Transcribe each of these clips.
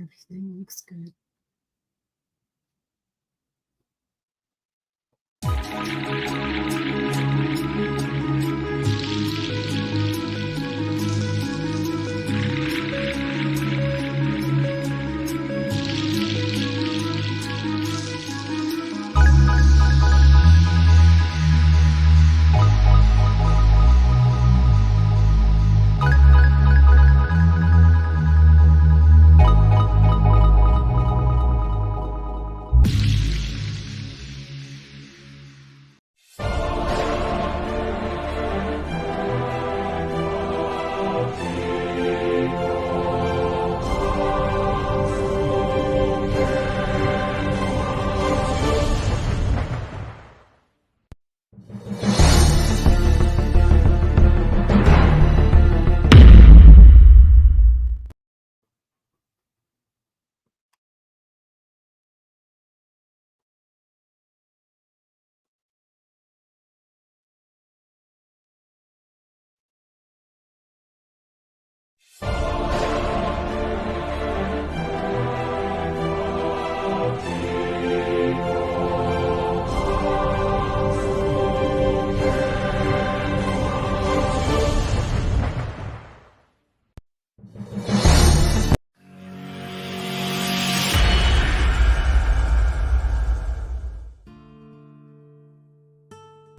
Everything looks good.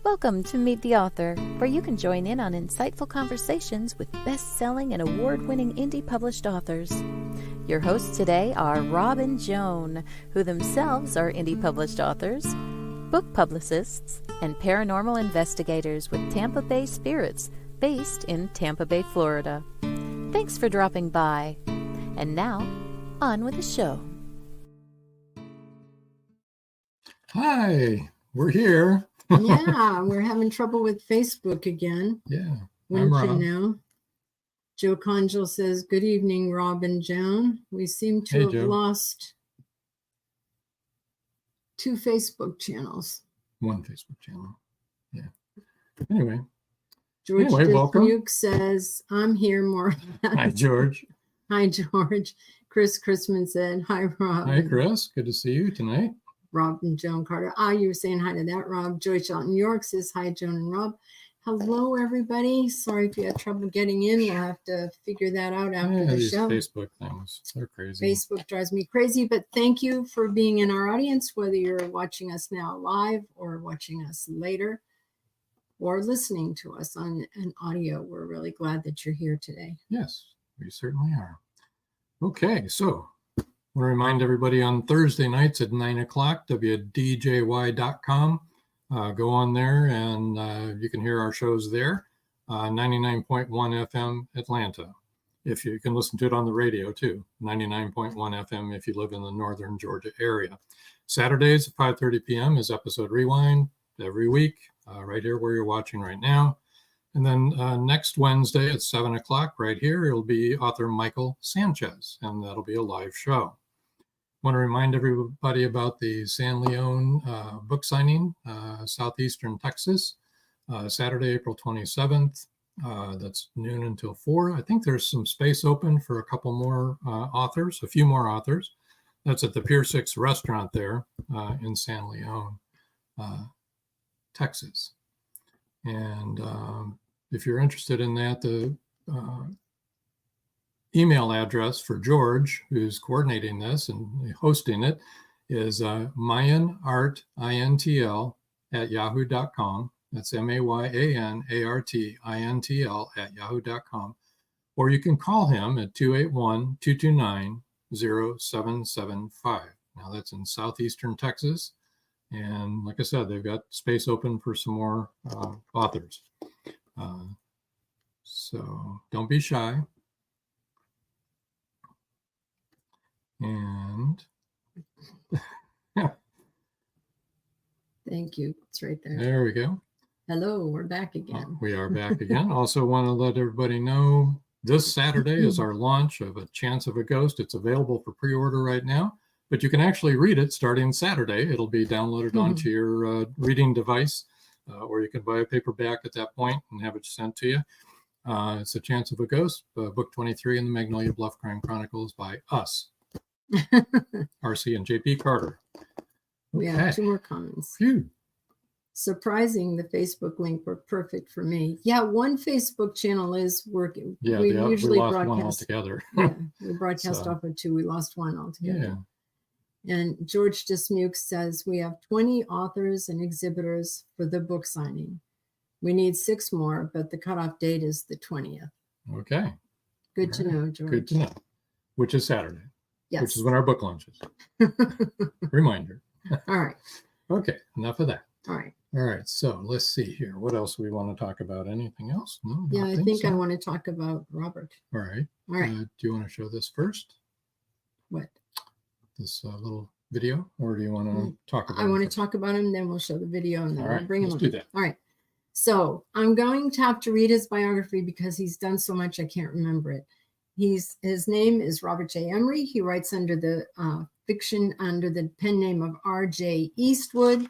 Welcome to Meet the Author, where you can join in on insightful conversations with best-selling and award-winning indie published authors. Your hosts today are Rob and Joan, who themselves are indie published authors, book publicists, and paranormal investigators with Tampa Bay Spirits, based in Tampa Bay, Florida. Thanks for dropping by. And now, on with the show. Hi, we're here. Yeah, we're having trouble with Facebook again. Yeah, Wouldn't you know? Joe Conjal says, good evening, Rob and Joan. We seem to have lost 2 Facebook channels. 1 Facebook channel. Yeah. Anyway. George Duke says, I'm here more. Hi, George. Hi, George. Chris Chrisman said, hi, Rob. Hi, Chris. Good to see you tonight. Rob and Joan Carter. You were saying hi to that, Rob. Joyce out in New York says, hi, Joan and Rob. Hello, everybody. Sorry if you had trouble getting in. We'll have to figure that out after the show. Facebook things, they're crazy. Facebook drives me crazy, but thank you for being in our audience, whether you're watching us now live or watching us later or listening to us on an audio. We're really glad that you're here today. Yes, we certainly are. Okay, so I want to remind everybody on Thursday nights at 9 o'clock, WDJY.com. Go on there and you can hear our shows there. 99.1 FM Atlanta. If you can listen to it on the radio too. 99.1 FM if you live in the northern Georgia area. Saturdays at 5:30 p.m. is Episode Rewind every week, right here where you're watching right now. And then next Wednesday at 7 o'clock right here, it'll be author Michael Sanchez, and that'll be a live show. Want to remind everybody about the San Leon book signing, southeastern Texas, Saturday, April 27th. That's noon until 4. I think there's some space open for a couple more authors, a few more authors. That's at the Pier 6 restaurant there in San Leon, Texas. And if you're interested in that, the email address for George, who's coordinating this and hosting it, is mayanartintl at yahoo.com. That's mayanartintl@yahoo.com. Or you can call him at 281-229-0775. Now that's in southeastern Texas. And like I said, they've got space open for some more authors. So don't be shy. And thank you. It's right there. There we go. Hello, we're back again. We are back again. Also want to let everybody know this Saturday is our launch of A Chance of a Ghost. It's available for pre-order right now, but you can actually read it starting Saturday. It'll be downloaded onto your reading device, or you can buy a paperback at that point and have it sent to you. It's A Chance of a Ghost, book 23 in the Magnolia Bluff Crime Chronicles by us. RC and JP Carter. We have 2 more comments. Phew. Surprising, the Facebook link were perfect for me. Yeah, one Facebook channel is working. Yeah, we we usually lost one broadcast. altogether. Yeah, we broadcast So, off of 2. We lost 1 altogether. yeah. And George Dismuke says we have 20 authors and exhibitors for the book signing. We need 6 more, but the cutoff date is the 20th. Okay. Good to know, George. Good to know. Which is Saturday. Yes. Which is when our book launches. Reminder. All right. Okay. Enough of that. All right. All right. So let's see here. What else we want to talk about? Anything else? No. Yeah, I think so. I want to talk about Robert. All right. All right. Do you want to show this first? What? This little video, or do you want to talk about? I want to talk about him, then we'll show the video, and then All we'll right, bring him let's on. do that. All right. So I'm going to have to read his biography because he's done so much I can't remember it. His name is Robert J. Emery. He writes under the fiction under the pen name of R.J. Eastwood.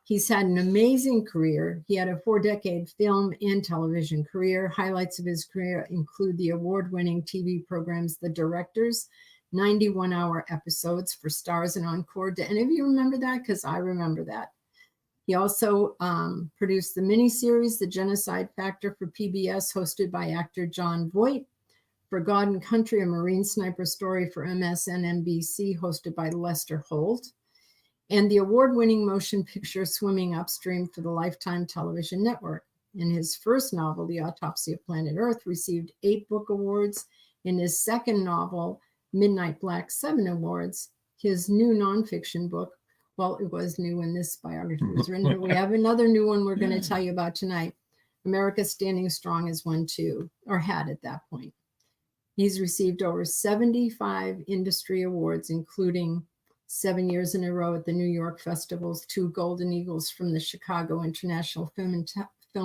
He's had an amazing career. He had a 4-decade film and television career. Highlights of his career include the award-winning TV programs The Directors, 91-hour episodes for Starz and Encore. Do any of you remember that? Because I remember that. He also produced the miniseries The Genocide Factor for PBS, hosted by actor Jon Voight. For God and Country, a Marine sniper story for MSNBC, hosted by Lester Holt. And the award-winning motion picture Swimming Upstream for the Lifetime Television Network. In his first novel, The Autopsy of Planet Earth, received 8 book awards. In his second novel, Midnight Black, 7 awards. His new nonfiction book, well, it was new when this biography was written, but we have another new one we're going to tell you about tonight. America Standing Strong has won 2, or had at that point. He's received over 75 industry awards, including 7 years in a row at the New York Festivals, 2 Golden Eagles from the Chicago International Film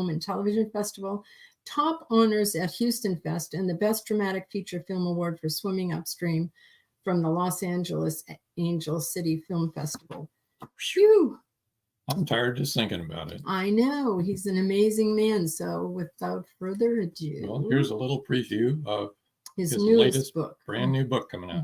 and Television Festival, top honors at Houston Fest, and the Best Dramatic Feature Film Award for Swimming Upstream from the Los Angeles Angel City Film Festival. Phew! I'm tired just thinking about it. I know. He's an amazing man. So without further ado. Well, here's a little preview of his his newest latest book. brand new book coming out.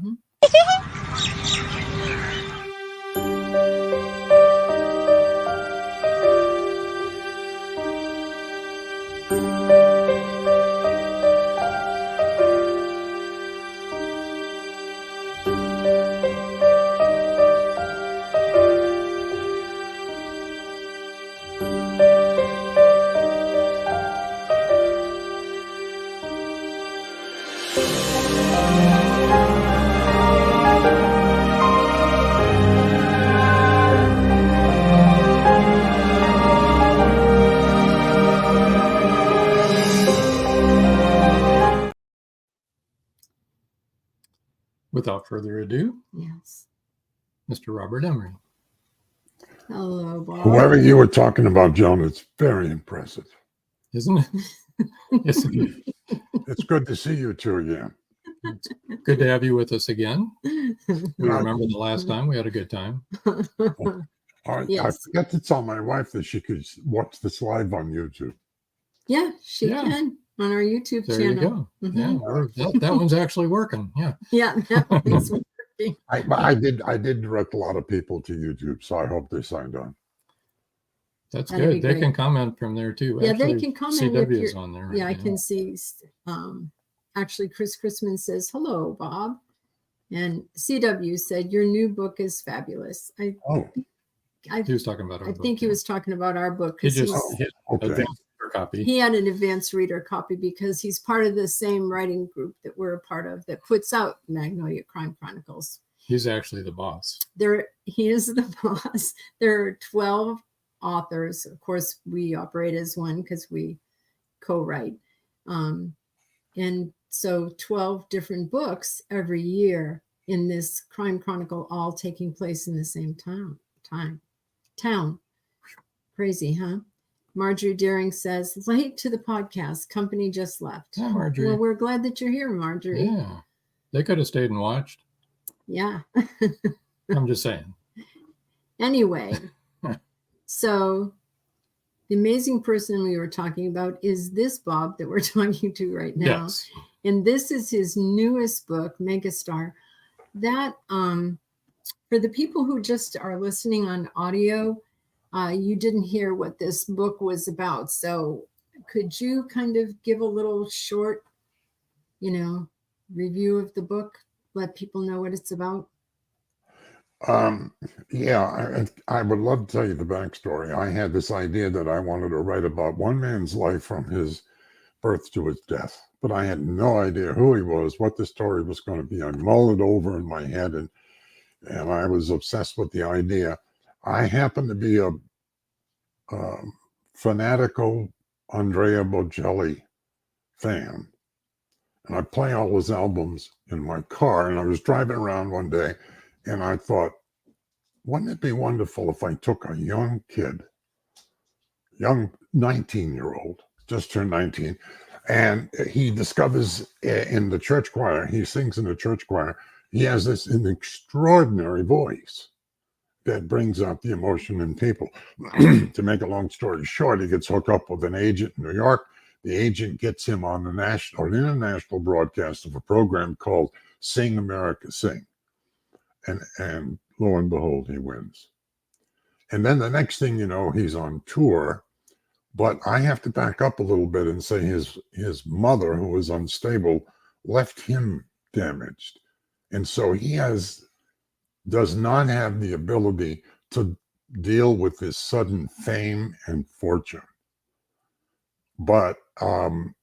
Without further ado, Yes. Mr. Robert Emery. Hello, Bob. Whoever you were talking about, Joan, it's very impressive. Isn't it? Yes, It's good to see you two again. it's good to have you with us again. We remember the last time we had a good time. I Yes. forgot to tell my wife that she could watch this live on YouTube. Yeah, she Yeah. can on our YouTube There channel. you go. Mhm. Yeah, that one's actually working. Yeah. Yeah, that one's working. I did direct a lot of people to YouTube, so I hope they signed on. That's That'd be good. They great. can comment from there too. Yeah, they Actually, can comment if CW is you're- on there. Right Yeah, I now. can see. Actually, Chris Chrisman says, hello, Bob. And CW said, your new book is fabulous. Oh, He was talking about our I book. think he was talking about our book. He 'cause just he's- hit okay. advanced copy. he had an advanced reader copy because he's part of the same writing group that we're a part of that puts out Magnolia Crime Chronicles. He's actually the boss. He is the boss. There are 12 authors. Of course, we operate as one because we co-write. And so 12 different books every year in this crime chronicle, all taking place in the same town. Crazy, huh? Marjorie Deering says, late to the podcast. Company just left. Yeah, Marjorie. Well, we're glad that you're here, Marjorie. Yeah. They could have stayed and watched. Yeah. I'm just saying. Anyway, so the amazing person we were talking about is this Bob that we're talking to right now. Yes. And this is his newest book, Megastar. that for the people who just are listening on audio, you didn't hear what this book was about. So could you kind of give a little short, review of the book? Let people know what it's about. Yeah, I would love to tell you the backstory. I had this idea that I wanted to write about one man's life from his birth to his death, but I had no idea who he was, what the story was going to be. I mulled it over in my head, and I was obsessed with the idea. I happen to be a fanatical Andrea Bocelli fan, and I play all his albums in my car. And I was driving around one day, and I thought, wouldn't it be wonderful if I took a young kid, young 19-year-old, just turned 19, and he discovers in the church choir, he sings in the church choir, he has an extraordinary voice that brings out the emotion in people. To make a long story short, he gets hooked up with an agent in New York. The agent gets him on the national or international broadcast of a program called Sing America Sing. And lo and behold, he wins. And then the next thing you know, he's on tour. But I have to back up a little bit and say his mother, who was unstable, left him damaged. And so he does not have the ability to deal with this sudden fame and fortune. But and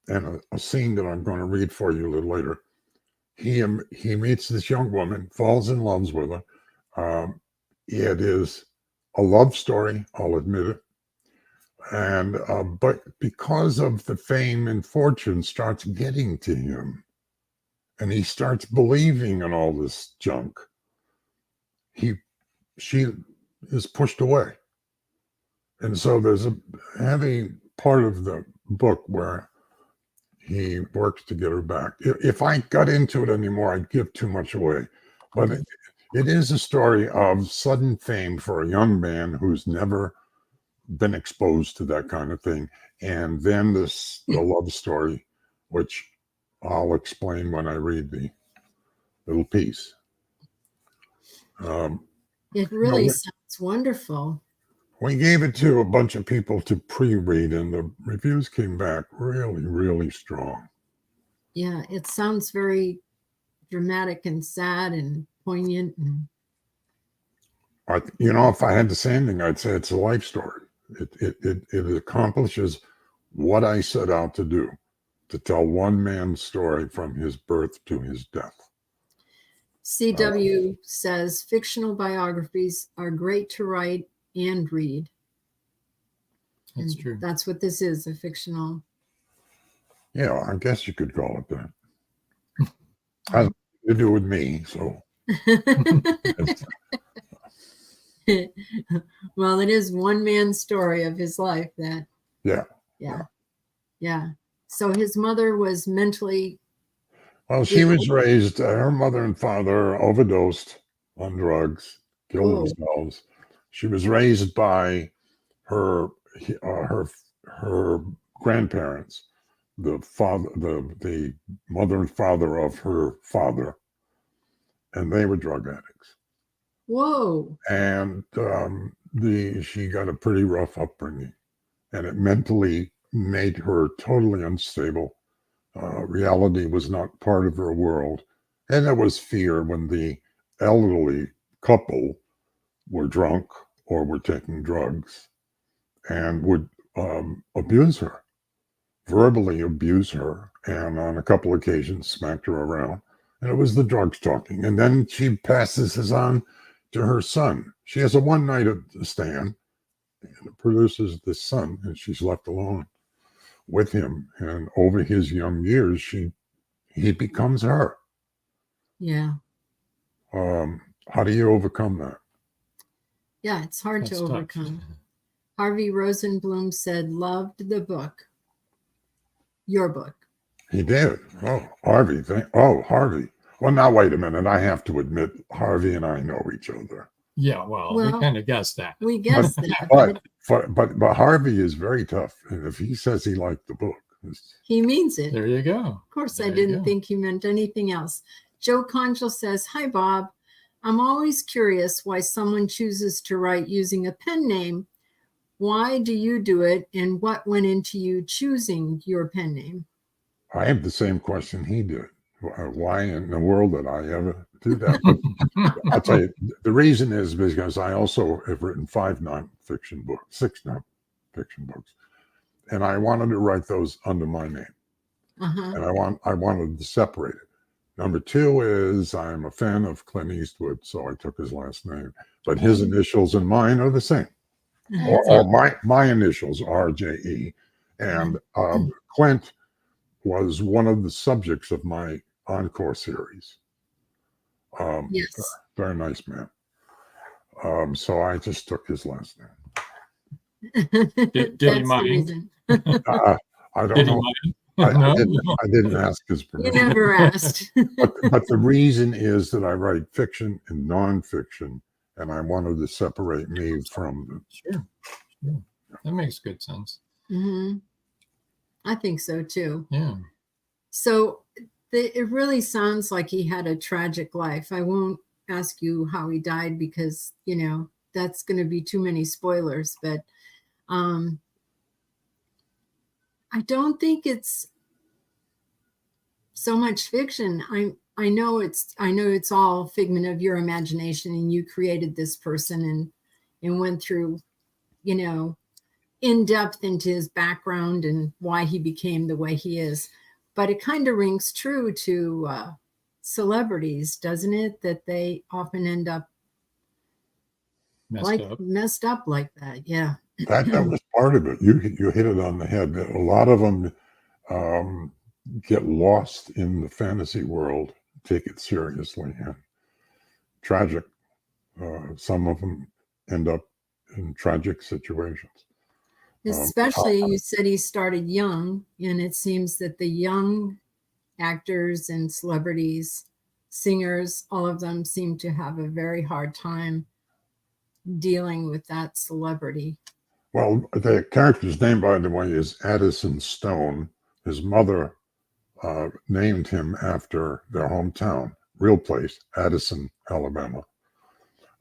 a scene that I'm going to read for you a little later, he meets this young woman, falls in love with her. It is a love story, I'll admit it. And but because of the fame and fortune starts getting to him, and he starts believing in all this junk, she is pushed away. And so there's a heavy part of the book where he works to get her back. If I got into it anymore, I'd give too much away. But it is a story of sudden fame for a young man who's never been exposed to that kind of thing. And then the love story, which I'll explain when I read the little piece. It really sounds wonderful. We gave it to a bunch of people to pre-read, and the reviews came back really, really strong. Yeah, it sounds very dramatic and sad and poignant. If I had to say anything, I'd say it's a life story. It accomplishes what I set out to do, to tell one man's story from his birth to his death. CW says fictional biographies are great to write and read. That's true. That's what this is, a fictional. Yeah, I guess you could call it that. Has nothing to do with me, so. Well, it is one man's story of his life. Yeah. So his mother was mentally. Well, she was raised. Her mother and father overdosed on drugs, killed themselves. She was raised by her grandparents, the mother and father of her father, and they were drug addicts. Whoa! And she got a pretty rough upbringing, and it mentally made her totally unstable. Reality was not part of her world, and there was fear when the elderly couple were drunk or were taking drugs, and would abuse her, verbally abuse her, and on a couple occasions smacked her around. And it was the drugs talking. And then she passes this on to her son. She has a one-night stand, and it produces this son, and she's left alone with him. And over his young years, he becomes her. Yeah. How do you overcome that? Yeah, it's hard to overcome. Harvey Rosenblum said, loved the book. Your book. He did. Oh, Harvey. Harvey. Well, now, wait a minute. I have to admit, Harvey and I know each other. Yeah, well we kind of guessed that. We guessed that. But Harvey is very tough. And if he says he liked the book, he means it. There you go. Of course, I didn't think he meant anything else. Joe Conchel says, "Hi, Bob. I'm always curious why someone chooses to write using a pen name. Why do you do it, and what went into you choosing your pen name?" I have the same question he did. Why in the world did I ever do that? But I'll tell you, the reason is because I also have written 6 nonfiction books, and I wanted to write those under my name, and I wanted to separate it. Number 2 is I'm a fan of Clint Eastwood, so I took his last name, but his initials and mine are the same. Or my initials, R.J.E. And Clint was one of the subjects of my Encore series. Yes. Very nice man. So I just took his last name. Did he mind? I don't Did he know. mind? I No? didn't ask his You permission. never asked. But the reason is that I write fiction and nonfiction, and I wanted to separate me from Sure. That makes good sense. I think so too. Yeah. So it really sounds like he had a tragic life. I won't ask you how he died because, you know, that's going to be too many spoilers, but I don't think it's so much fiction. I know it's all figment of your imagination, and you created this person and went through, you know, in depth into his background and why he became the way he is. But it kind of rings true to celebrities, doesn't it? That they often end up messed up like that. Yeah. that was part of it. You hit it on the head. A lot of them get lost in the fantasy world, take it seriously, and tragic. Some of them end up in tragic situations. Especially, you said he started young, and it seems that the young actors and celebrities, singers, all of them seem to have a very hard time dealing with that celebrity. Well, the character's name, by the way, is Addison Stone. His mother named him after their hometown, real place, Addison, Alabama.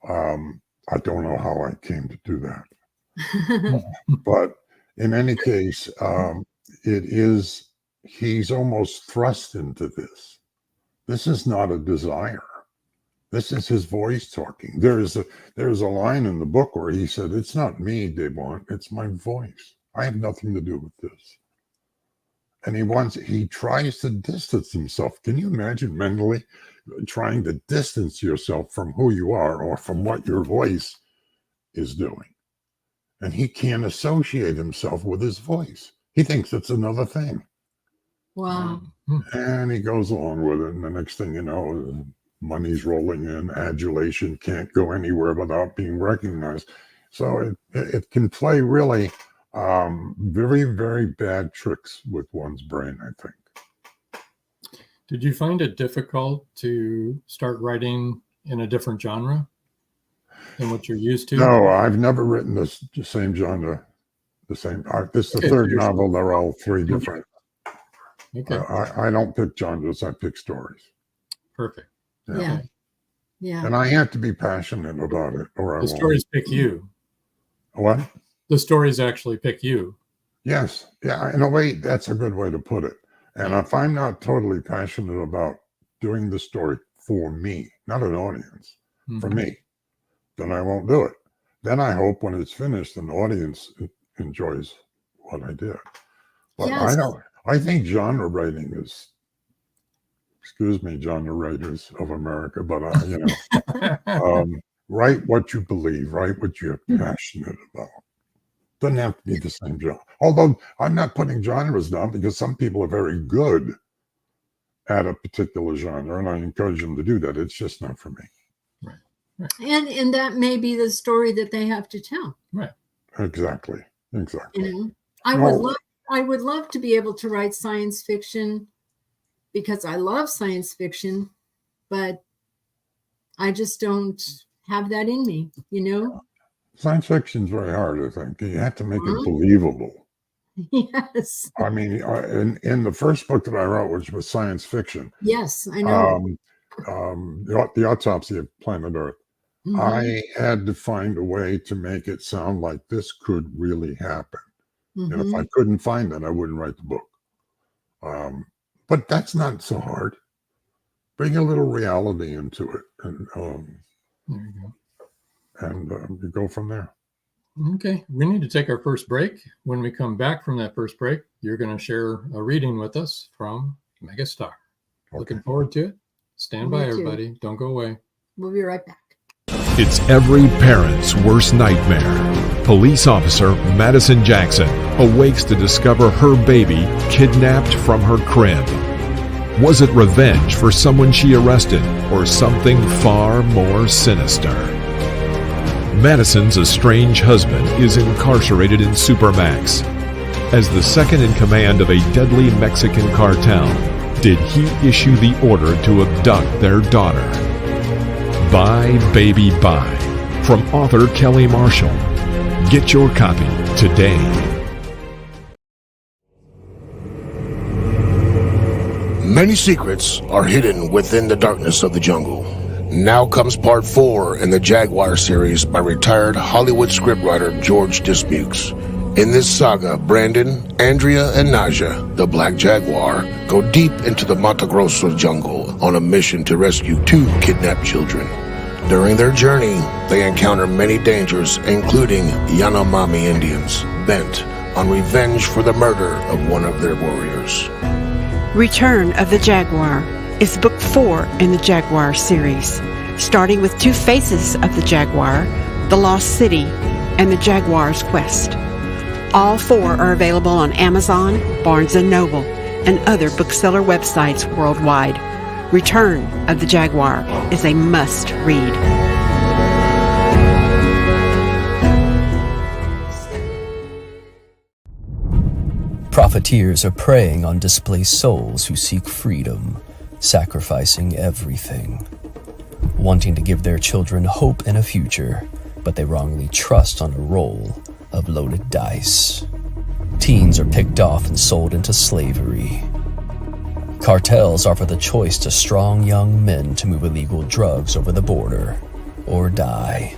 I don't know how I came to do that. But in any case, he's almost thrust into this. This is not a desire. This is his voice talking. There's a line in the book where he said, "It's not me they want, it's my voice. I have nothing to do with this." And he tries to distance himself. Can you imagine mentally trying to distance yourself from who you are or from what your voice is doing? And he can't associate himself with his voice. He thinks it's another thing. Wow. And he goes along with it. And the next thing you know, money's rolling in, adulation, can't go anywhere without being recognized. So it can play really very, very bad tricks with one's brain, I think. Did you find it difficult to start writing in a different genre than what you're used to? No, I've never written the same genre. This is the third novel. They're all 3 different. Okay. I don't pick genres. I pick stories. Perfect. Yeah. Yeah. And I have to be passionate about it, or the stories pick you. What? The stories actually pick you. Yes. Yeah. In a way, that's a good way to put it. And if I'm not totally passionate about doing the story for me, not an audience, for me, then I won't do it. Then I hope when it's finished, an audience enjoys what I did. But yes. I think genre writing is, excuse me, genre writers of America, but write what you believe, write what you're passionate about. Doesn't have to be the same genre. Although I'm not putting genres down, because some people are very good at a particular genre, and I encourage them to do that. It's just not for me. Right. And that may be the story that they have to tell. Right. Exactly. You know, I would love to be able to write science fiction because I love science fiction, but I just don't have that in me, you know? Science fiction is very hard, I think. You have to make it believable. Yes. I mean, in the first book that I wrote, which was science fiction. Yes, I know. the Autopsy of Planet Earth. Mhm. I had to find a way to make it sound like this could really happen. And if I Mhm. couldn't find it, I wouldn't write the book. But that's not so hard. Bring a little reality into it, and There you go. you go from there. Okay, we need to take our first break. When we come back from that first break, you're going to share a reading with us from Megastar. Okay. Looking forward to it. Stand Me by, too. everybody. Don't go away. We'll be right back. It's every parent's worst nightmare. Police officer Madison Jackson awakes to discover her baby kidnapped from her crib. Was it revenge for someone she arrested, or something far more sinister? Madison's estranged husband is incarcerated in Supermax. As the second in command of a deadly Mexican cartel, did he issue the order to abduct their daughter? Bye, Baby, Bye, from author Kelly Marshall. Get your copy today. Many secrets are hidden within the darkness of the jungle. Now comes part 4 in the Jaguar series by retired Hollywood scriptwriter George Dismukes. In this saga, Brandon, Andrea, and Naja, the Black Jaguar, go deep into the Mato Grosso jungle on a mission to rescue 2 kidnapped children. During their journey, they encounter many dangers, including Yanomami Indians, bent on revenge for the murder of one of their warriors. Return of the Jaguar is book 4 in the Jaguar series, starting with 2 faces of the Jaguar, The Lost City, and the Jaguar's Quest. All 4 are available on Amazon, Barnes & Noble, and other bookseller websites worldwide. Return of the Jaguar is a must-read. Profiteers are preying on displaced souls who seek freedom, sacrificing everything. Wanting to give their children hope and a future, but they wrongly trust on a roll of loaded dice. Teens are picked off and sold into slavery. Cartels offer the choice to strong young men to move illegal drugs over the border or die.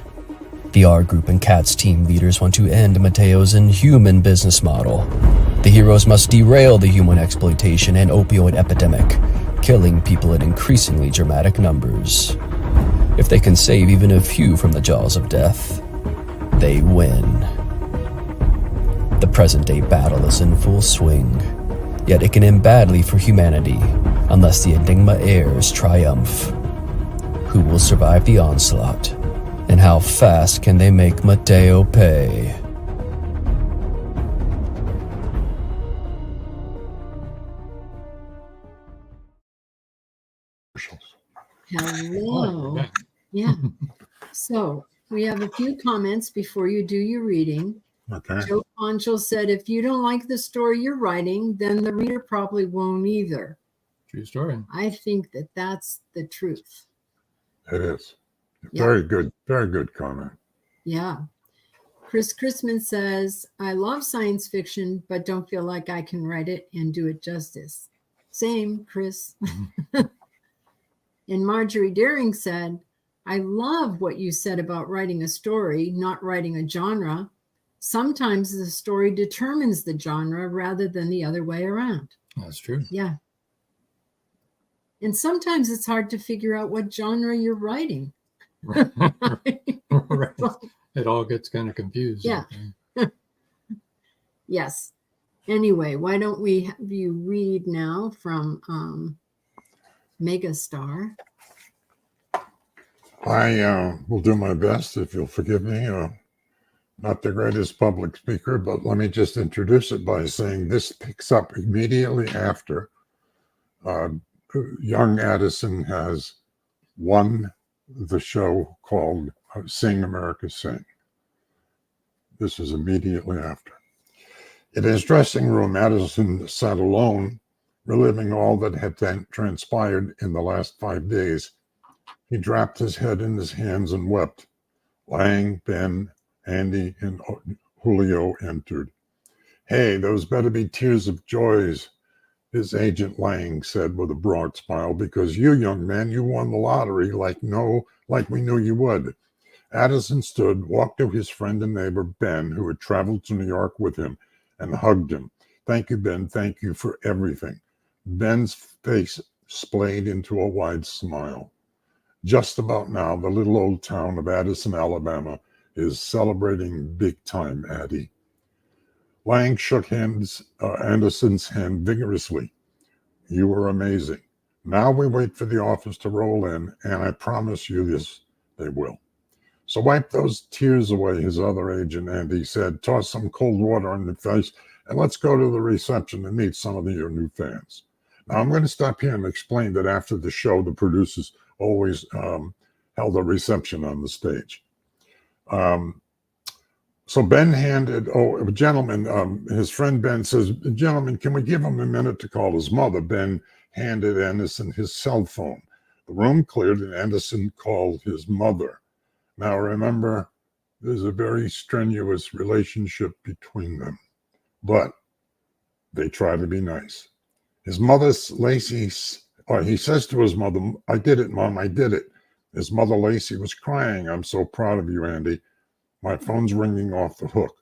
The R Group and CATS team leaders want to end Mateo's inhuman business model. The heroes must derail the human exploitation and opioid epidemic, killing people in increasingly dramatic numbers. If they can save even a few from the jaws of death, they win. The present-day battle is in full swing, yet it can end badly for humanity unless the Enigma heirs triumph. Who will survive the onslaught? And how fast can they make Mateo pay? Hello. back. Yeah. So we have a few comments before you do your reading. Okay. Joe Poncho said, if you don't like the story you're writing, then the reader probably won't either. True story. I think that that's the truth. It is. Yeah. Very good comment. Yeah. Chris Chrisman says, I love science fiction, but don't feel like I can write it and do it justice. Same, Chris. And Marjorie Daring said, I love what you said about writing a story, not writing a genre. Sometimes the story determines the genre rather than the other way around. That's true. Yeah. And sometimes it's hard to figure out what genre you're writing. Right. It all gets kind of confused. Yeah. Yes. Anyway, why don't we have you read now from Megastar? I will do my best, if you'll forgive me. Not the greatest public speaker, but let me just introduce it by saying this picks up immediately after young Addison has won the show called Sing America Sing. This is immediately after. In his dressing room, Addison sat alone, reliving all that had transpired in the last 5 days. He dropped his head in his hands and wept. Lang, Ben, Andy, and Julio entered. Hey, those better be tears of joys. his agent Lang said with a broad smile, because you, young man, you won the lottery like we knew you would. Addison stood, walked to his friend and neighbor, Ben, who had traveled to New York with him, and hugged him. Thank you, Ben. Thank you for everything. Ben's face splayed into a wide smile. Just about now, the little old town of Addison, Alabama, is celebrating big time, Addie. Lang shook Anderson's hand vigorously. You were amazing. Now we wait for the office to roll in, and I promise you this, they will. So wipe those tears away, his other agent, Andy said. Toss some cold water on your face, and let's go to the reception and meet some of your new fans. Now, I'm going to stop here and explain that after the show, the producers always held a reception on the stage. So Ben handed, gentlemen, his friend Ben says, gentlemen, can we give him a minute to call his mother? Ben handed Anderson his cell phone. The room cleared and Anderson called his mother. Now remember, there's a very strenuous relationship between them, but they try to be nice. His mother, Lacey, he says to his mother, I did it, Mom, I did it. His mother, Lacey, was crying. I'm so proud of you, Andy. My phone's ringing off the hook.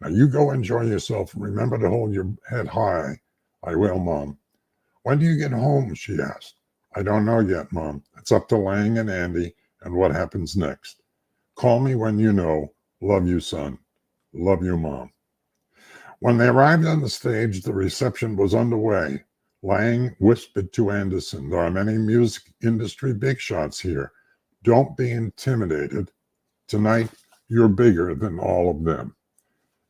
Now you go enjoy yourself and remember to hold your head high. I will, Mom. When do you get home? She asked. I don't know yet, Mom. It's up to Lang and Andy and what happens next. Call me when you know. Love you, son. Love you, Mom. When they arrived on the stage, the reception was underway. Lang whispered to Anderson, there are many music industry big shots here. Don't be intimidated. Tonight, you're bigger than all of them.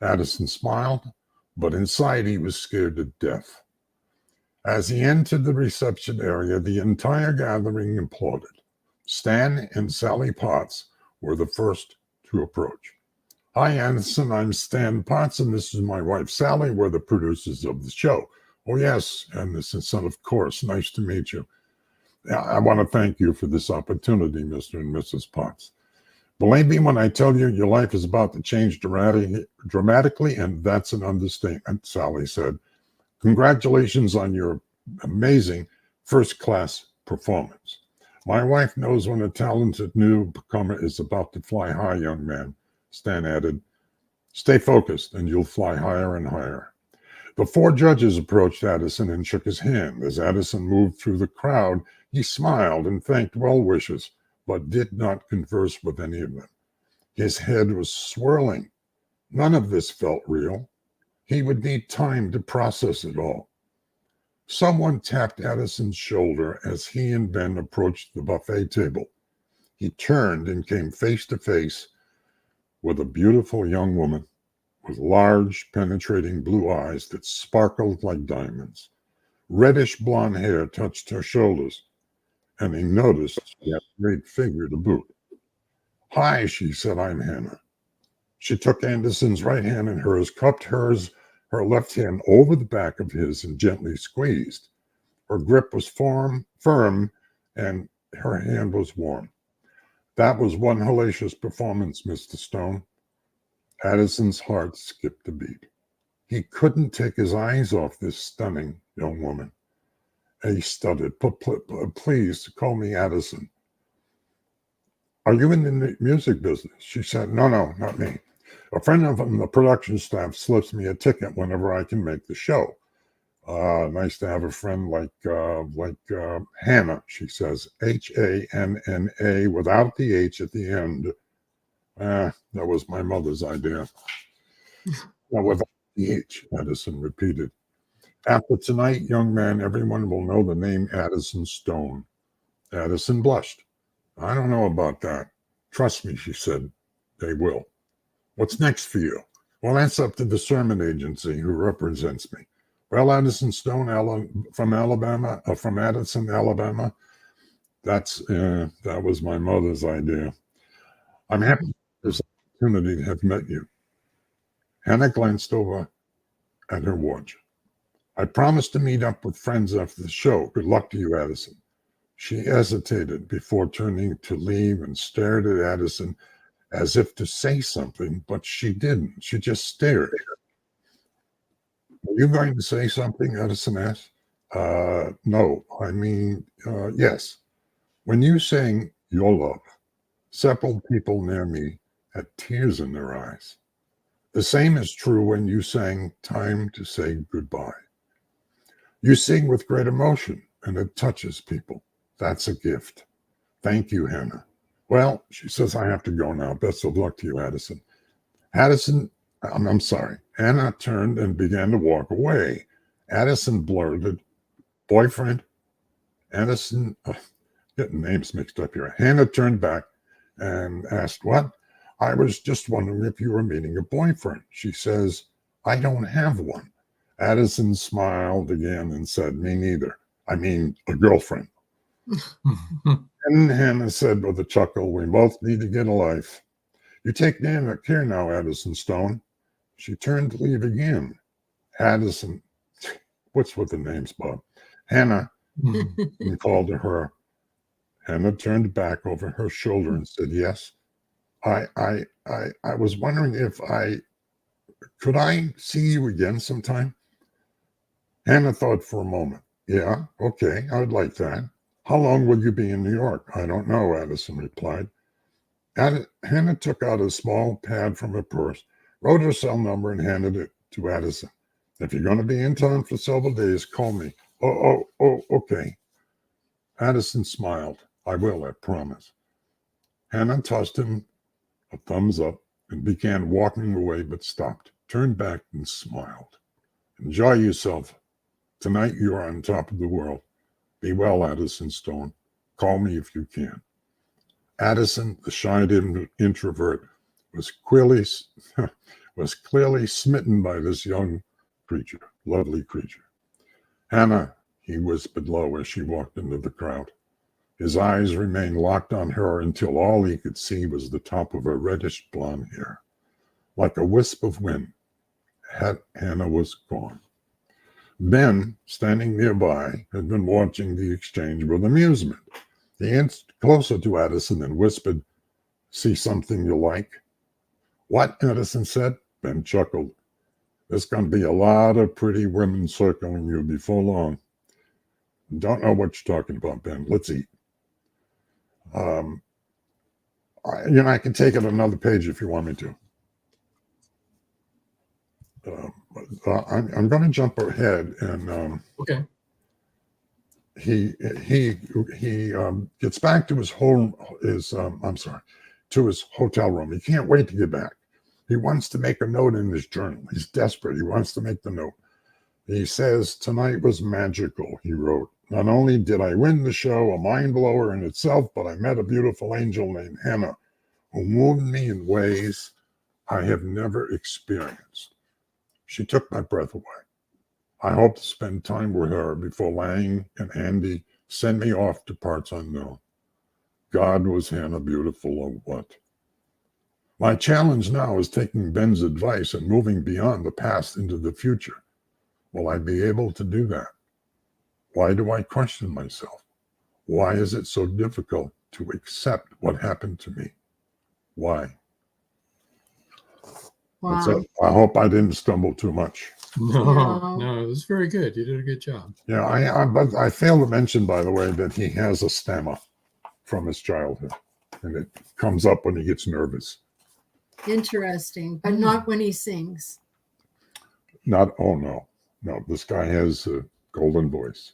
Addison smiled, but inside he was scared to death. As he entered the reception area, the entire gathering applauded. Stan and Sally Potts were the first to approach. Hi, Anderson, I'm Stan Potts, and this is my wife, Sally. We're the producers of the show. Oh, yes, Anderson said, of course. Nice to meet you. I want to thank you for this opportunity, Mr. and Mrs. Potts. Believe me when I tell you your life is about to change dramatically, and that's an understatement, Sally said. Congratulations on your amazing first-class performance. My wife knows when a talented newcomer is about to fly high, young man, Stan added. Stay focused, and you'll fly higher and higher. The four judges approached Addison and shook his hand. As Addison moved through the crowd, he smiled and thanked well-wishers, but did not converse with any of them. His head was swirling. None of this felt real. He would need time to process it all. Someone tapped Addison's shoulder as he and Ben approached the buffet table. He turned and came face to face with a beautiful young woman with large, penetrating blue eyes that sparkled like diamonds. Reddish blonde hair touched her shoulders, and he noticed she had a great figure to boot. Hi, she said, I'm Hannah. She took Anderson's right hand in hers, cupped her left hand over the back of his and gently squeezed. Her grip was firm, and her hand was warm. That was one hellacious performance, Mr. Stone. Addison's heart skipped a beat. He couldn't take his eyes off this stunning young woman. He stuttered, please call me Addison. Are you in the music business? She said, no, not me. A friend of the production staff slips me a ticket whenever I can make the show. Nice to have a friend like Hannah, she says, Hanna, without the H at the end. That was my mother's idea. Now, without the H, Addison repeated. After tonight, young man, everyone will know the name Addison Stone. Addison blushed. I don't know about that. Trust me, she said. They will. What's next for you? Well, that's up to the sermon agency who represents me. Well, Addison Stone from Addison, Alabama. That was my mother's idea. I'm happy for this opportunity to have met you. Hannah glanced over at her watch. I promised to meet up with friends after the show. Good luck to you, Addison. She hesitated before turning to leave and stared at Addison as if to say something, but she didn't. She just stared. Are you going to say something? Addison asked. No, I mean, yes. When you sang Your Love, several people near me had tears in their eyes. The same is true when you sang Time to Say Goodbye. You sing with great emotion, and it touches people. That's a gift. Thank you, Hannah. Well, she says I have to go now. Best of luck to you, Addison. I'm sorry. Hannah turned and began to walk away. Addison blurted, boyfriend? Addison, getting names mixed up here. Hannah turned back and asked, what? I was just wondering if you were meeting a boyfriend. She says, I don't have one. Addison smiled again and said, me neither. I mean, a girlfriend. And Hannah said with a chuckle, we both need to get a life. You take care now, Addison Stone. She turned to leave again. Addison, what's with the names, Bob? Hannah, and called to her. Hannah turned back over her shoulder and said, yes. I was wondering if could I see you again sometime? Hannah thought for a moment. Yeah, okay, I would like that. How long will you be in New York? I don't know, Addison replied. Hannah took out a small pad from her purse, wrote her cell number, and handed it to Addison. If you're going to be in town for several days, call me. Oh, okay. Addison smiled. I will, I promise. Hannah tossed him a thumbs up and began walking away, but stopped, turned back, and smiled. Enjoy yourself. Tonight you are on top of the world. Be well, Addison Stone. Call me if you can. Addison, the shy introvert, was clearly smitten by this young creature, lovely creature. Hannah, he whispered low as she walked into the crowd. His eyes remained locked on her until all he could see was the top of her reddish blonde hair. Like a wisp of wind, Hannah was gone. Ben, standing nearby, had been watching the exchange with amusement. He inched closer to Addison and whispered, see something you like? What? Addison said. Ben chuckled. There's going to be a lot of pretty women circling you before long. Don't know what you're talking about, Ben. Let's eat. I can take it another page if you want me to. I'm going to jump ahead, and okay. He gets back to his to his hotel room. He can't wait to get back. He wants to make a note in his journal. He's desperate. He wants to make the note. He says, tonight was magical, he wrote. Not only did I win the show, a mind blower in itself, but I met a beautiful angel named Hannah, who moved me in ways I have never experienced. She took my breath away. I hope to spend time with her before Lang and Andy send me off to parts unknown. God, was Hannah beautiful or what? My challenge now is taking Ben's advice and moving beyond the past into the future. Will I be able to do that? Why do I question myself? Why is it so difficult to accept what happened to me? Why? Wow. I hope I didn't stumble too much. No, it was very good. You did a good job. Yeah, but I failed to mention, by the way, that he has a stammer from his childhood, and it comes up when he gets nervous. Interesting, but not when he sings. No. This guy has a golden voice.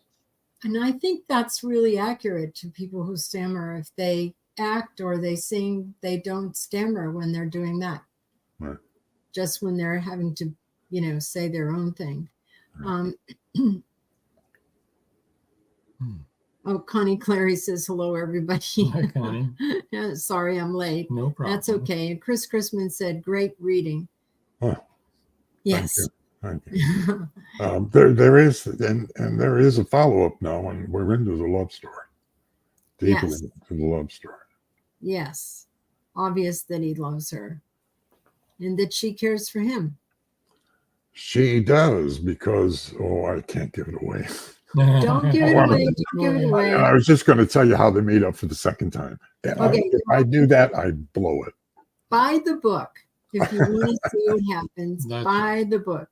And I think that's really accurate to people who stammer. If they act or they sing, they don't stammer when they're doing that. Right. Just when they're having to, say their own thing. Right. Oh, Connie Clary says, hello, everybody. Hi, Connie. Sorry, I'm late. No problem. That's okay. And Chris Chrisman said, great reading. Oh, yes. Thank you. There is a follow-up now, and we're into the love story. Deeply into the love story. Yes. Obvious that he loves her and that she cares for him. She does, because, I can't give it away. Don't give it away. Don't give it away. I was just going to tell you how they meet up for the second time. Okay. If I do that, I blow it. Buy the book. If you want to see what happens, buy the book.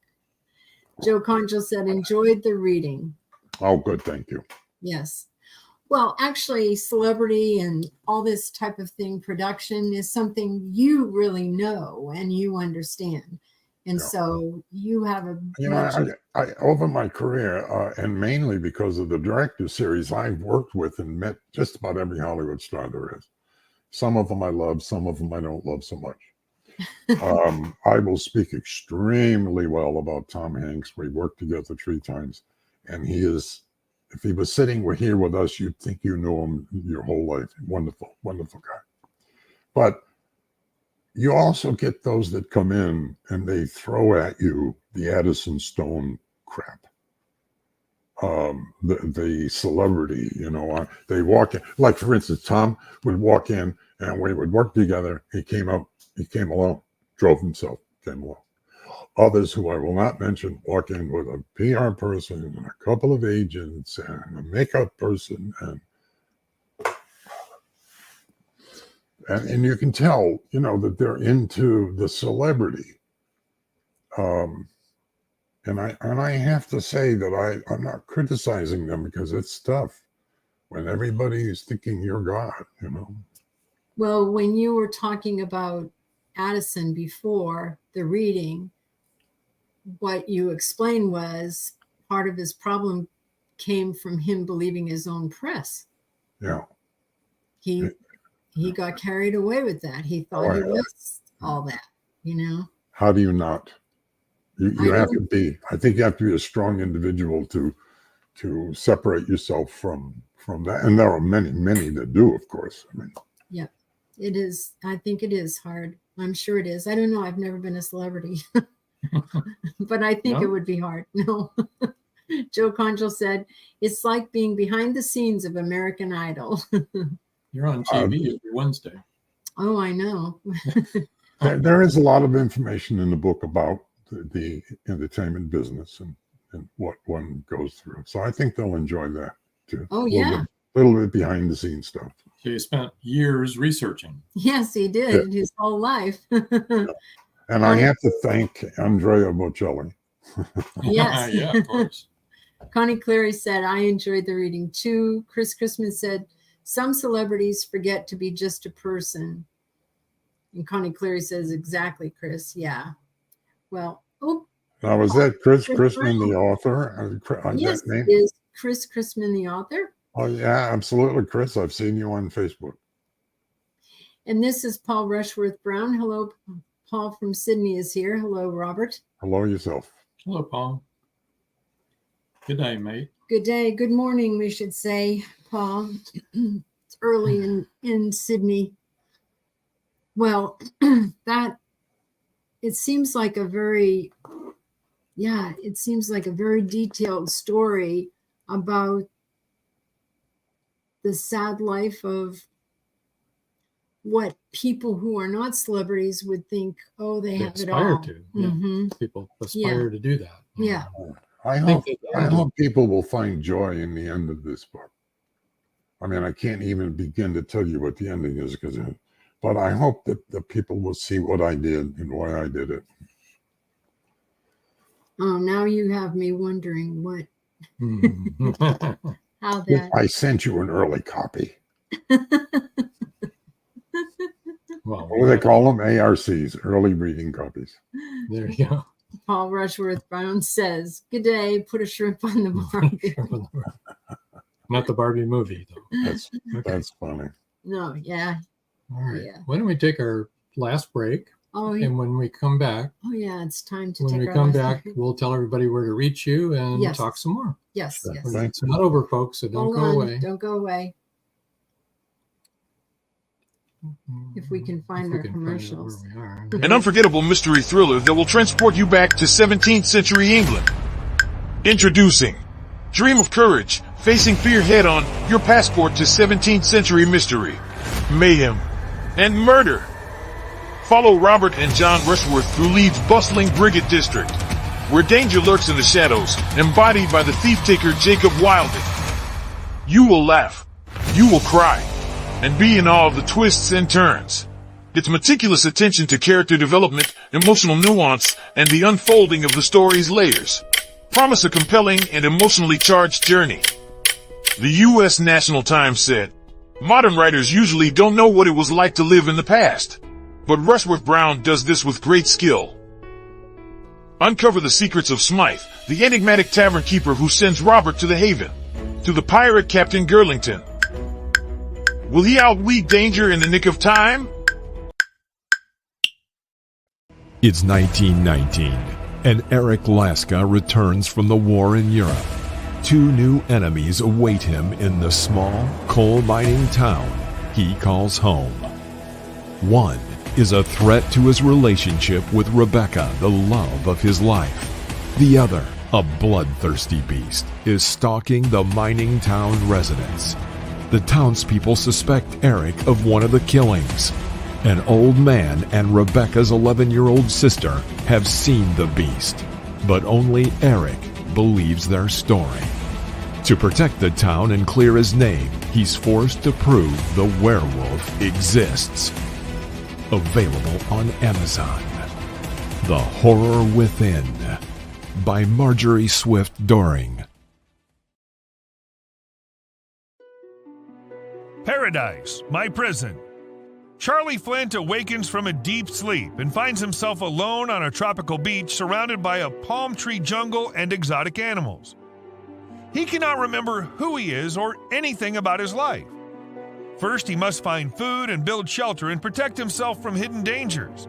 Joe Conchel said, enjoyed the reading. Oh, good. Thank you. Yes. Well, actually, celebrity and all this type of thing, production, is something you really know and you understand. And so you have a... I over my career, and mainly because of the director series, I've worked with and met just about every Hollywood star there is. Some of them I love, some of them I don't love so much. I will speak extremely well about Tom Hanks. We worked together 3 times, and he is, if he was sitting here with us, you'd think you knew him your whole life. Wonderful, wonderful guy. But you also get those that come in and they throw at you the Addison Stone crap. The celebrity, they walk in, like for instance, Tom would walk in and we would work together. He came alone, drove himself, came alone. Others who I will not mention walk in with a PR person and a couple of agents and a makeup person, and you can tell, that they're into the celebrity. And I have to say that I'm not criticizing them, because it's tough when everybody is thinking you're God, Well, when you were talking about Addison before the reading, what you explained was part of his problem came from him believing his own press. Yeah. He got carried away with that. He thought he was all that, How do you not? You have to be, I think you have to be a strong individual to separate yourself from that. And there are many, many that do, of course. Yeah, it is. I think it is hard. I'm sure it is. I don't know. I've never been a celebrity, but I think it would be hard. No. Joe Conchel said, it's like being behind the scenes of American Idol. You're on TV every Wednesday. Oh, I know. There is a lot of information in the book about the entertainment business and what one goes through. So I think they'll enjoy that too. Oh, yeah. A little bit behind the scenes stuff. So you spent years researching. Yes, he did. His whole life. And I have to thank Andrea Bocelli. Yes. Yeah, of course. Connie Cleary said, I enjoyed the reading too. Chris Christman said, some celebrities forget to be just a person. And Connie Cleary says, exactly, Chris. Yeah. Well, now, was that Chris Christman, the author? Yes, it is Chris Christman, the author. Oh, yeah, absolutely, Chris. I've seen you on Facebook. And this is Paul Rushworth Brown. Hello, Paul from Sydney is here. Hello, Robert. Hello yourself. Hello, Paul. Good day, mate. Good day. Good morning, we should say, Paul. It's early in Sydney. Well, it seems like a very detailed story about the sad life of what people who are not celebrities would think, they have it all. People aspire to do that. Yeah. I hope people will find joy in the end of this book. I mean, I can't even begin to tell you what the ending is, but I hope that the people will see what I did and why I did it. Oh, now you have me wondering what. How that. I sent you an early copy. Well, what do they call them? ARCs, early reading copies. There you go. Paul Rushworth Brown says, good day, put a shrimp on the Barbie. Not the Barbie movie, though. That's funny. No, yeah. All right. Yeah. Why don't we take our last break? Oh, and when we come back, it's time to when we come back, we'll tell everybody where to reach you and talk some more. Yes, yes. It's not over, folks, so don't go away. Don't go away. If we can find our commercials. An unforgettable mystery thriller that will transport you back to 17th century England. Introducing Dream of Courage, facing fear head on, your passport to 17th century mystery, mayhem, and murder. Follow Robert and John Rushworth through Leeds' bustling Briggate district, where danger lurks in the shadows, embodied by the thief-taker Jacob Wilding. You will laugh, you will cry, and be in awe of the twists and turns. Its meticulous attention to character development, emotional nuance, and the unfolding of the story's layers. promise a compelling and emotionally charged journey. The U.S. National Times said, modern writers usually don't know what it was like to live in the past, but Rushworth Brown does this with great skill. Uncover the secrets of Smythe, the enigmatic tavern keeper who sends Robert to the Haven, to the pirate Captain Girlington. Will he outweed danger in the nick of time? It's 1919, and Eric Laska returns from the war in Europe. Two new enemies await him in the small, coal-mining town he calls home. One is a threat to his relationship with Rebecca, the love of his life. The other, a bloodthirsty beast, is stalking the mining town residents. The townspeople suspect Eric of one of the killings. An old man and Rebecca's 11-year-old sister have seen the beast, but only Eric believes their story. To protect the town and clear his name, he's forced to prove the werewolf exists. Available on Amazon. The Horror Within by Marjorie Swift Doring. Paradise, my prison. Charlie Flint awakens from a deep sleep and finds himself alone on a tropical beach surrounded by a palm tree jungle and exotic animals. He cannot remember who he is or anything about his life. First, he must find food and build shelter and protect himself from hidden dangers.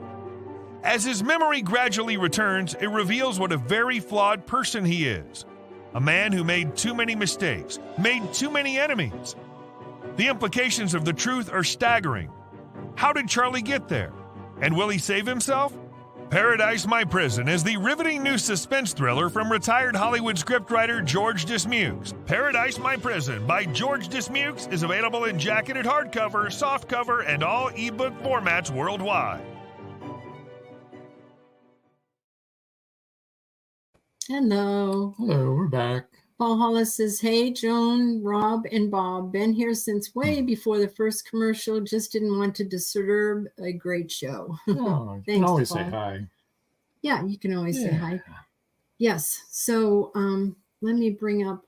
As his memory gradually returns, it reveals what a very flawed person he is. A man who made too many mistakes, made too many enemies. The implications of the truth are staggering. How did Charlie get there? And will he save himself? Paradise, My Prison is the riveting new suspense thriller from retired Hollywood scriptwriter George Dismukes. Paradise, My Prison by George Dismukes is available in jacketed hardcover, softcover, and all ebook formats worldwide. Hello. Hello, we're back. Paul Hollis says, hey, Joan, Rob, and Bob. Been here since way before the first commercial. Just didn't want to disturb a great show. Oh, you Thanks, can always say Paul. hi. Yeah, you can always say Yeah. hi. Yes. So let me bring up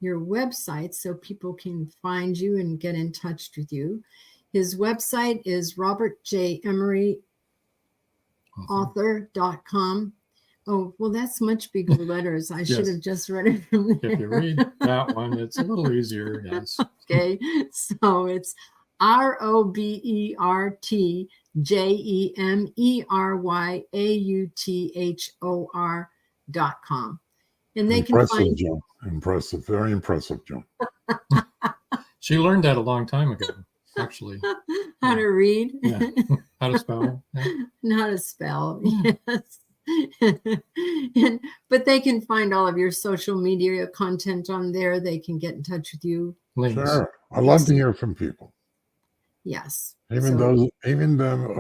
your website so people can find you and get in touch with you. His website is robertjemeryauthor.com. Oh, well, that's much bigger letters. I should Yes. have just read it from there. If you read that one, it's a little easier. Yes. Okay, so it's RobertJemeryauthor.com. And they can Impressive, find Joan. Impressive. Very impressive, Joan. She learned that a long time ago, actually. how to read Yeah. How to spell. Yeah. and how to spell. Yes. But they can find all of your social media content on there. They can get in touch with you. Links. Sure. I love to hear from people. Yes. Even So-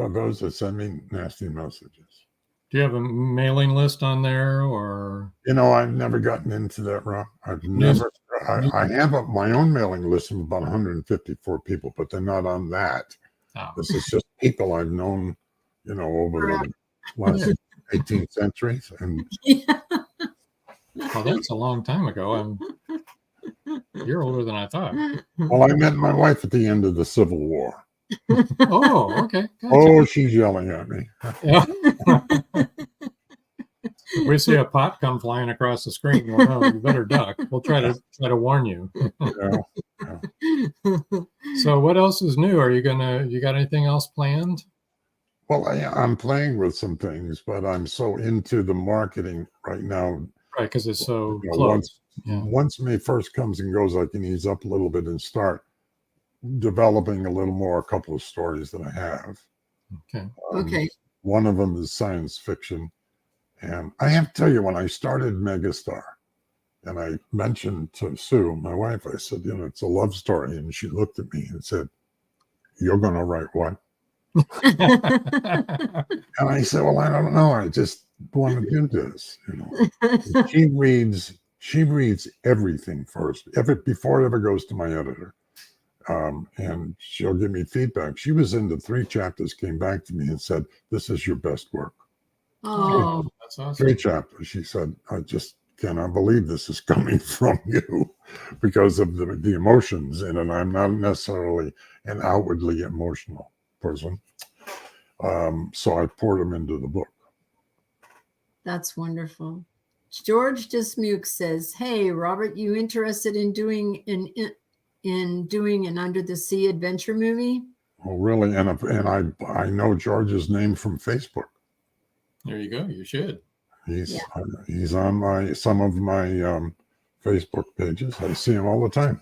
those that send me nasty messages. Do you have a mailing list on there, or You know, I've never gotten into that, Rob. I've never. I have my own mailing list of about 154 people, but they're not on that. oh, This is just people I've known, you know, over the last 18th century. And well, that's a long time ago. You're older than I thought. well, I met my wife at the end of the Civil War. Oh, okay. Gotcha. Oh, she's yelling at me. Yeah. We see a pot come flying across the screen. Well, no, you better duck. We'll try to warn you. Yeah. So, what else is new? You got anything else planned? Well, I'm playing with some things, but I'm so into the marketing right now. Right, because it's so You know, close. Yeah. once May 1st comes and goes, I can ease up a little bit and start developing a little more, a couple of stories that I have. Okay. Okay. One of them is science fiction. And I have to tell you, when I started Megastar, and I mentioned to Sue, my wife, I said, you know, it's a love story. And she looked at me and said, you're going to write what? And I said, well, I don't know. I just want to do this, you know. And she reads everything first, before it ever goes to my editor. And she'll give me feedback. She was into 3 chapters, came back to me and said, this is your best work. Oh, That's awesome. 3 chapters. She said, cannot believe this is coming from you because of the emotions in it. I'm not necessarily an outwardly emotional person. So I poured them into the book. That's wonderful. George Dismuke says, "Hey, Robert, you interested in doing an Under the Sea adventure movie?" Oh, really? And I know George's name from Facebook. There you go. You should. He's on some of my Facebook pages. I see him all the time.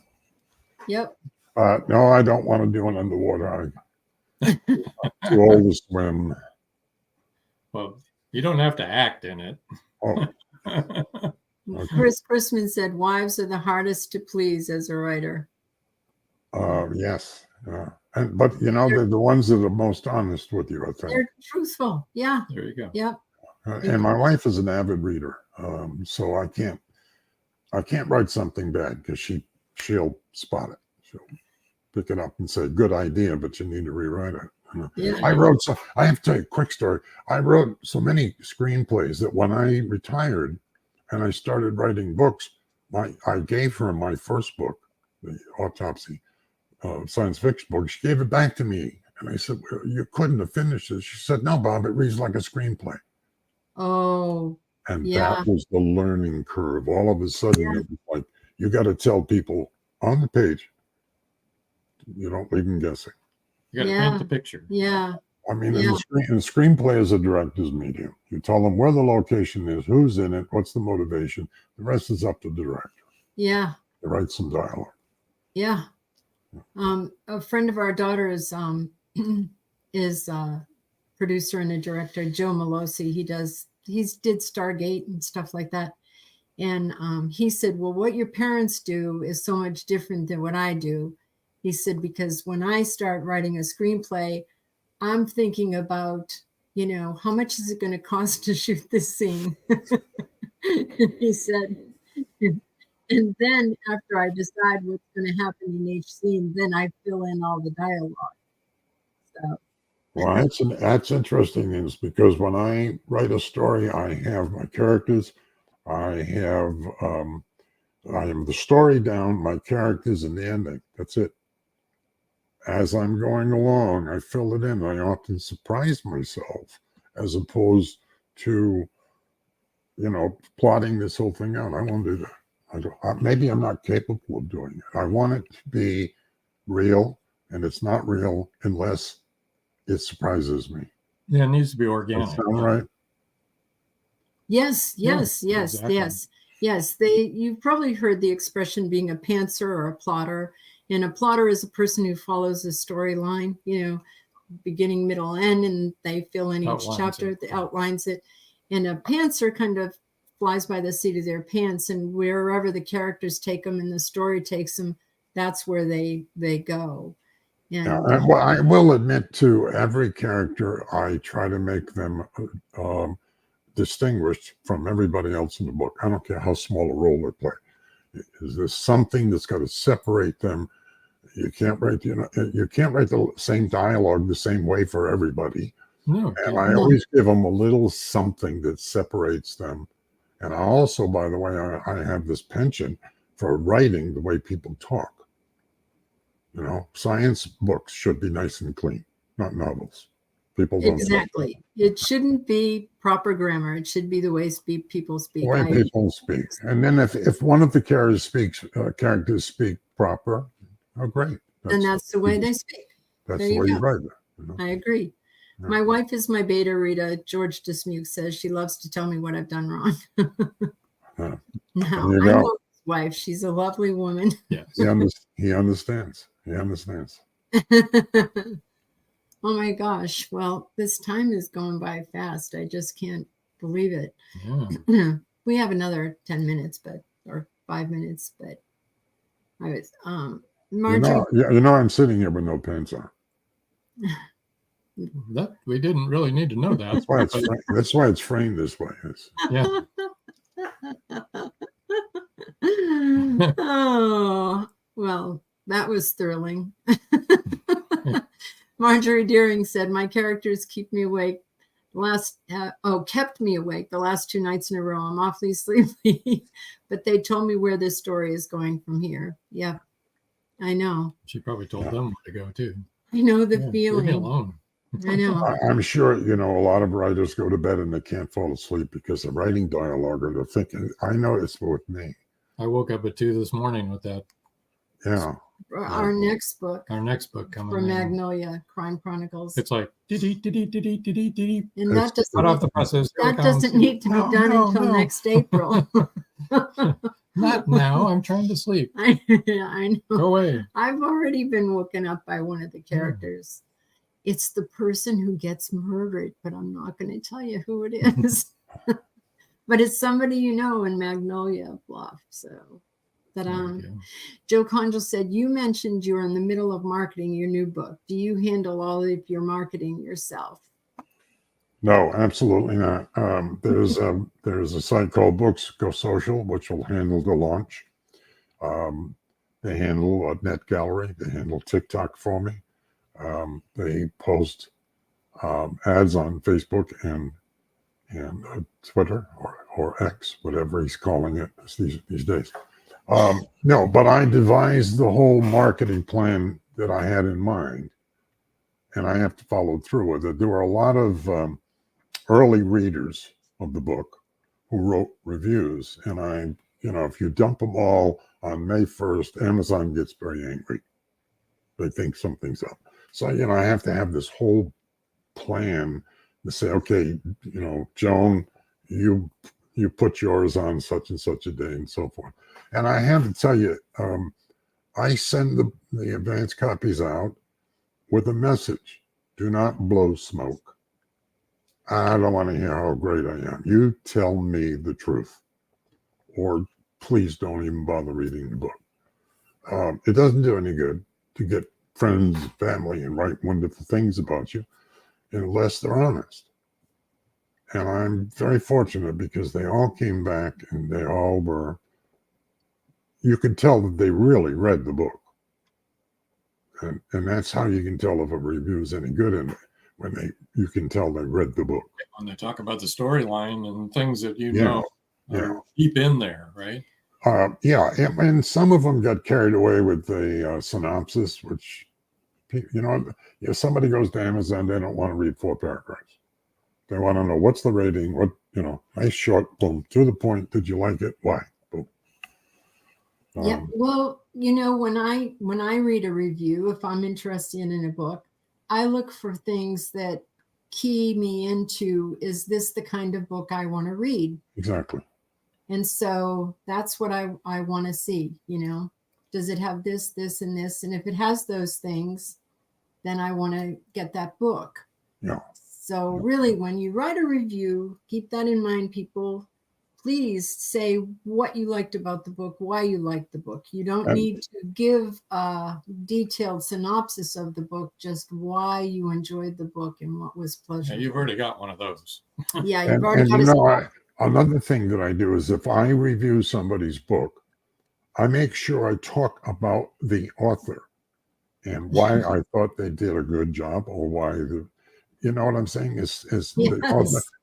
Yep. No, I don't want to do an underwater. I'm too old to swim. Well, you don't have to act in it. Oh. Okay. Chris Chrisman said, "Wives are the hardest to please as a writer." Yes. But you know, they're the ones that are most honest with you, I think. They're truthful. Yeah. There you go. Yep. And my wife is an avid reader, so I can't write something bad because she'll spot it. She'll pick it up and say, "Good idea, but you need to rewrite it." Yeah. I have to tell you a quick story. I wrote so many screenplays that when I retired and I started writing books, I gave her my first book, the Autopsy science fiction book. She gave it back to me. And I said, "Well, you couldn't have finished it." She said, "No, Bob, it reads like a screenplay." Oh, and yeah. That was the learning curve. All of a sudden, it was like, you got to tell people on the page, you don't leave them guessing. You got to paint the picture. Yeah. I mean, in the screenplay is a director's medium. You tell them where the location is, who's in it, what's the motivation. The rest is up to the director. Yeah. They write some dialogue. Yeah. A friend of our daughter's is producer and a director, Joe Melosi. He did Stargate and stuff like that. And he said, "Well, what your parents do is so much different than what I do." He said, "Because when I start writing a screenplay, I'm thinking about, how much is it going to cost to shoot this scene?" He said, "And then after I decide what's going to happen in each scene, then I fill in all the dialogue." So. Well, that's interesting, is because when I write a story, I have my characters, I am the story down, my characters, and the ending. That's it. As I'm going along, I fill it in. I often surprise myself as opposed to, plotting this whole thing out. I won't do that. Maybe I'm not capable of doing it. I want it to be real, and it's not real unless it surprises me. Yeah, it needs to be organic. Does that sound right? Yes. Exactly. Yes. You've probably heard the expression being a pantser or a plotter. And a plotter is a person who follows a storyline, beginning, middle, end, and they fill in each chapter, outlines it. And a pantser kind of flies by the seat of their pants, and wherever the characters take them and the story takes them, that's where they go. And, well, I will admit, to every character, I try to make them distinguished from everybody else in the book. I don't care how small a role they play. Is there something that's got to separate them? You can't write, the same dialogue the same way for everybody. No, and I always give them a little something that separates them. And I also, by the way, I have this penchant for writing the way people talk. Science books should be nice and clean, not novels. People don't. Exactly. It shouldn't be proper grammar. It should be the way people speak. The way people speak. And then if one of the characters speak proper, oh, great. That's the way they speak. That's the way you write it. I agree. Yeah. My wife is my beta reader. George Dismuke says she loves to tell me what I've done wrong. No, I know his wife. She's a lovely woman. Yes. He understands. He understands. Oh my gosh. Well, this time is going by fast. I just can't believe it. Yeah. We have another 10 minutes, or 5 minutes, but I was, Marjorie. I'm sitting here with no pants on. That we didn't really need to know that. That's why it's framed this way. Yeah. Oh, well, that was thrilling. Marjorie Deering said, "My characters keep me awake kept me awake the last 2 nights in a row. I'm awfully sleepy, but they told me where this story is going from here. Yeah, I know. She probably told them where to go too. I know the Leave feeling. me alone. I know. I'm sure, a lot of writers go to bed and they can't fall asleep because they're writing dialogue or they're thinking. I know it's with me. I woke up at 2 this morning with that. Yeah. Our next book coming for in. Magnolia Crime Chronicles. It's like And that doesn't hot off the presses. That doesn't need to be done until next April. Not now. I'm trying to sleep. I know. Go away. I've already been woken up by one of the characters. It's the person who gets murdered, but I'm not going to tell you who it is. But it's somebody in Magnolia Bluff. So Joe Conjal said, you mentioned you're in the middle of marketing your new book. Do you handle all of your marketing yourself? No, absolutely not. There's a site called Books Go Social, which will handle the launch. They handle Net Gallery. They handle TikTok for me. They post ads on Facebook and Twitter or X, whatever he's calling it these days. No, but I devised the whole marketing plan that I had in mind, and I have to follow through with it. There were a lot of early readers of the book who wrote reviews, and if you dump them all on May 1st, Amazon gets very angry. They think something's up. So, I have to have this whole plan to say, okay, Joan, you put yours on such and such a day and so forth. And I have to tell you, I send the advance copies out with a message. Do not blow smoke. I don't want to hear how great I am. You tell me the truth, or please don't even bother reading the book. It doesn't do any good to get friends, family, and write wonderful things about you unless they're honest. And I'm very fortunate because they all came back and they all were, you could tell that they really read the book. And that's how you can tell if a review is any good in it, when you can tell they read the book. When they talk about the storyline and things that deep in there, right? And some of them got carried away with the synopsis, which, if somebody goes to Amazon, they don't want to read 4 paragraphs. They want to know what's the rating, nice short, boom, to the point. Did you like it? Why? Boom. Yeah. Well, when I read a review, if I'm interested in a book, I look for things that key me into, is this the kind of book I want to read? Exactly. And so that's what I want to see, does it have this, and this? And if it has those things, then I want to get that book. Yeah. So really, when you write a review, keep that in mind, people. Please say what you liked about the book, why you liked the book. You don't need to give a detailed synopsis of the book, just why you enjoyed the book and what was pleasurable. Yeah, you've already got one of those. Yeah, you've already got another thing that I do is if I review somebody's book, I make sure I talk about the author and why I thought they did a good job, or why you know what I'm saying?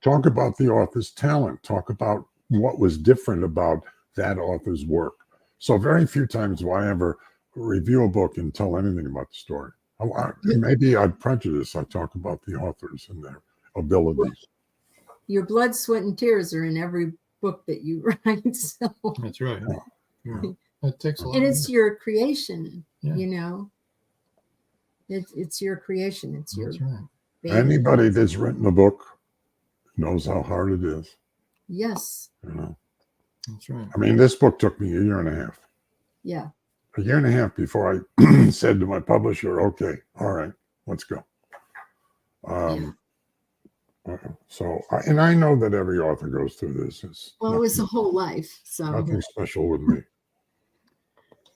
Talk about the author's talent. Talk about what was different about that author's work. So very few times will I ever review a book and tell anything about the story. Maybe I'm prejudiced. I talk about the authors and their abilities. Your blood, sweat, and tears are in every book that you write. So. That's right. Yeah. That takes a lot. And it's your creation, It's your creation. It's your right. Baby. Anybody that's written a book knows how hard it is. Yes. That's right. I mean, this book took me a year and a half. Yeah. A year and a half before I said to my publisher, okay, all right, let's go. So, and I know that every author goes through this. It was a whole life. So nothing special with me.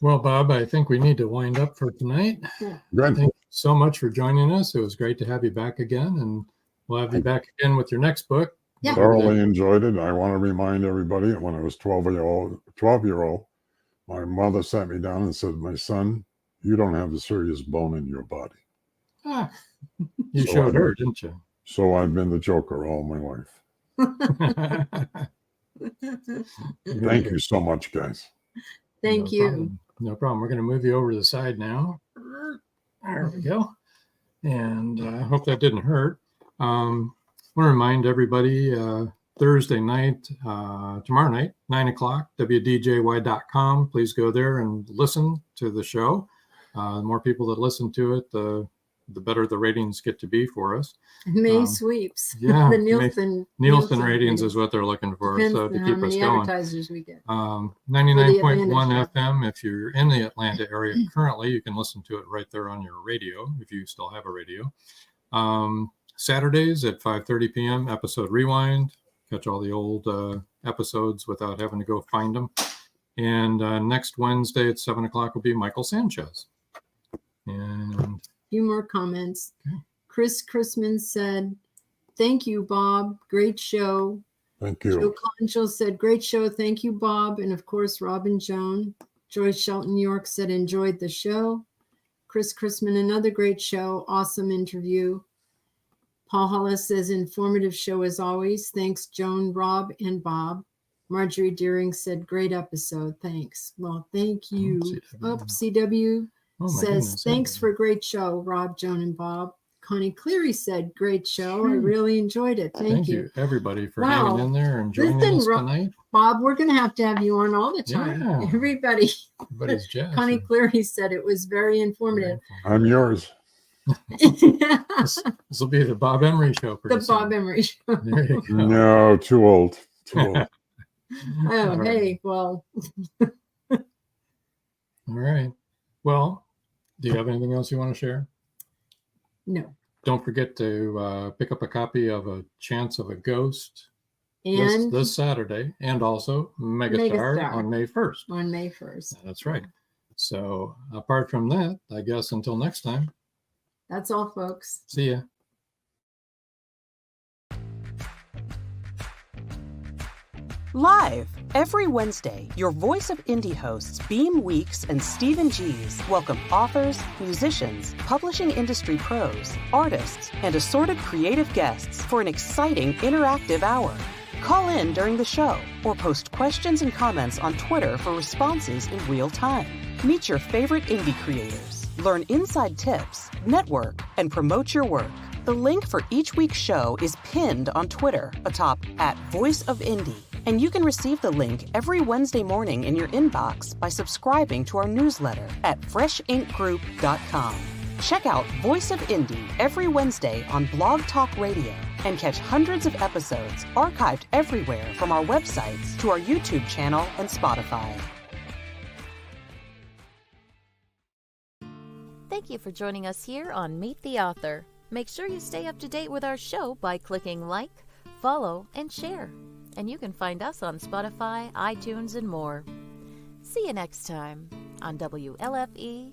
Well, Bob, I think we need to wind up for tonight. Yeah. Thank you so much for joining us. It was great to have you back again, and we'll have you back again with your next book. Yeah. Thoroughly enjoyed it. I want to remind everybody that when I was 12-year-old, my mother sat me down and said, "My son, you don't have a serious bone in your body." You showed her, didn't you? So I've been the Joker all my life. Thank you so much, guys. Thank No you. problem. No problem. We're going to move you over to the side now. There we go. And I hope that didn't hurt. I want to remind everybody Thursday night, tomorrow night, 9 o'clock, WDJY.com. Please go there and listen to the show. The more people that listen to it, the better the ratings get to be for us. May sweeps. Yeah, the Nielsen ratings is what they're looking for. Depends So to on keep how us many going. advertisers we get. 99.1 FM. If you're in the Atlanta area currently, you can listen to it right there on your radio if you still have a radio. Saturdays at 5:30 p.m. episode rewind. Catch all the old episodes without having to go find them. And next Wednesday at 7 o'clock will be Michael Sanchez. And Few more comments. Okay. Chris Chrisman said, "Thank you, Bob. Great show." Thank Joe you. Conchel said, "Great show. Thank you, Bob." And of course, Robin Joan. Joyce Shelton York said, "Enjoyed the show." Chris Chrisman, another great show. Awesome interview. Paul Hollis says, "Informative show as always. Thanks, Joan, Rob, and Bob." Marjorie Deering said, "Great episode. Thanks." Well, thank you. CW oh my says, goodness, "Thanks okay. for a great show, Rob, Joan, and Bob." Connie Cleary said, "Great show. I Sure. really enjoyed it. Thank you. everybody for Wow. hanging in there and joining Listen, us tonight. Bob, we're going to have you on all the time. Yeah. Everybody." Everybody's jazz. Connie Cleary said it was very informative. I'm yours. This will be the Bob Emery show. The pretty Bob soon. Emery show. There you go. No, too old. Too old. Oh, All right. hey, well, All right. Well, do you have anything else you want to share? no. Don't forget to pick up a copy of A Chance of a Ghost And this Saturday, and also Megastar Megastar. on May 1st. on May 1st. That's right. So apart from that, I guess until next time, That's all, folks. see ya. Live every Wednesday, your Voice of Indie hosts Beam Weeks and Stephen Gees welcome authors, musicians, publishing industry pros, artists, and assorted creative guests for an exciting interactive hour. Call in during the show or post questions and comments on Twitter for responses in real time. Meet your favorite indie creators, learn inside tips, network, and promote your work. The link for each week's show is pinned on Twitter atop @VoiceOfIndie. And you can receive the link every Wednesday morning in your inbox by subscribing to our newsletter at freshinkgroup.com. Check out Voice of Indie every Wednesday on Blog Talk Radio and catch hundreds of episodes archived everywhere from our websites to our YouTube channel and Spotify. Thank you for joining us here on Meet the Author. Make sure you stay up to date with our show by clicking like, follow, and share. And you can find us on Spotify, iTunes, and more. See you next time on WLFE-DB.com.